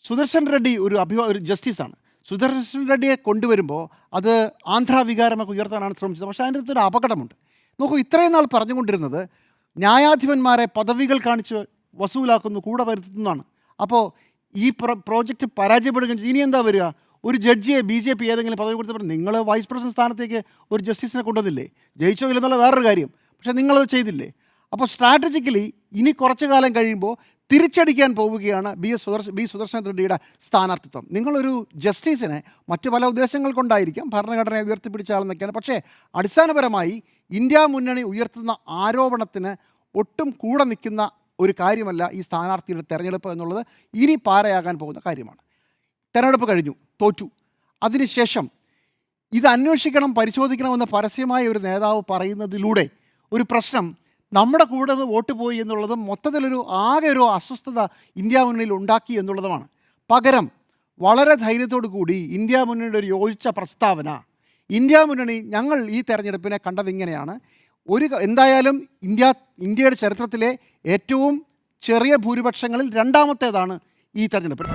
സുദർശൻ റെഡ്ഡി ഒരു ജസ്റ്റിസാണ്. സുദർശൻ റെഡ്ഡിയെ കൊണ്ടുവരുമ്പോൾ അത് ആന്ധ്ര വികാരമൊക്കെ ഉയർത്താനാണ് ശ്രമിച്ചത്. പക്ഷേ അതിൻ്റെ അകത്തൊരു അപകടമുണ്ട്. നോക്കൂ, ഇത്രയും നാൾ പറഞ്ഞുകൊണ്ടിരുന്നത് ന്യായാധിപന്മാരെ പദവികൾ കാണിച്ച് വസൂലാക്കുന്നു, കൂടെ വരുത്തുന്നതാണ്. അപ്പോൾ ഈ പ്രോജക്റ്റ് പരാജയപ്പെടുകയും ഇനി എന്താ വരിക? ഒരു ജഡ്ജിയെ BJP ഏതെങ്കിലും പദവി കൊടുത്തപ്പോൾ നിങ്ങൾ വൈസ് പ്രസിഡന്റ് സ്ഥാനത്തേക്ക് ഒരു ജസ്റ്റിസിനെ കൊണ്ടുവന്നില്ലേ? ജയിച്ചോ ഇല്ലെന്നുള്ള വേറൊരു കാര്യം. പക്ഷേ നിങ്ങളത് ചെയ്തില്ലേ? അപ്പോൾ സ്ട്രാറ്റജിക്കലി ഇനി കുറച്ചു കാലം കഴിയുമ്പോൾ തിരിച്ചടിക്കാൻ പോവുകയാണ് ബി സുദർശൻ റെഡ്ഡിയുടെ സ്ഥാനാർത്ഥിത്വം. നിങ്ങളൊരു ജസ്റ്റിസിനെ മറ്റു പല ഉദ്ദേശങ്ങൾ കൊണ്ടായിരിക്കാം, ഭരണഘടനയെ ഉയർത്തിപ്പിടിച്ച ആളെന്നൊക്കെയാണ്. പക്ഷേ അടിസ്ഥാനപരമായി ഇന്ത്യ മുന്നണി ഉയർത്തുന്ന ആരോപണത്തിന് ഒട്ടും കൂടെ നിൽക്കുന്ന ഒരു കാര്യമല്ല ഈ സ്ഥാനാർത്ഥിയുടെ തെരഞ്ഞെടുപ്പ് എന്നുള്ളത് ഇനി പാരയാകാൻ പോകുന്ന കാര്യമാണ്. തെരഞ്ഞെടുപ്പ് കഴിഞ്ഞു, തോറ്റു. അതിനുശേഷം ഇത് അന്വേഷിക്കണം, പരിശോധിക്കണമെന്ന് പരസ്യമായ ഒരു നേതാവ് പറയുന്നതിലൂടെ ഒരു പ്രശ്നം നമ്മുടെ കൂടെ വോട്ട് പോയി എന്നുള്ളതും മൊത്തത്തിലൊരു ആകെ ഒരു അസ്വസ്ഥത ഇന്ത്യ മുന്നണിയിൽ ഉണ്ടാക്കി എന്നുള്ളതുമാണ്. പകരം വളരെ ധൈര്യത്തോടു കൂടി ഇന്ത്യ മുന്നണിയുടെ ഒരു യോജിച്ച പ്രസ്താവന, ഇന്ത്യ മുന്നണി ഞങ്ങൾ ഈ തെരഞ്ഞെടുപ്പിനെ കണ്ടത് ഇങ്ങനെയാണ്, എന്തായാലും ഇന്ത്യയുടെ ചരിത്രത്തിലെ ഏറ്റവും ചെറിയ ഭൂരിപക്ഷങ്ങളിൽ രണ്ടാമത്തേതാണ് ഈ തെരഞ്ഞെടുപ്പ്.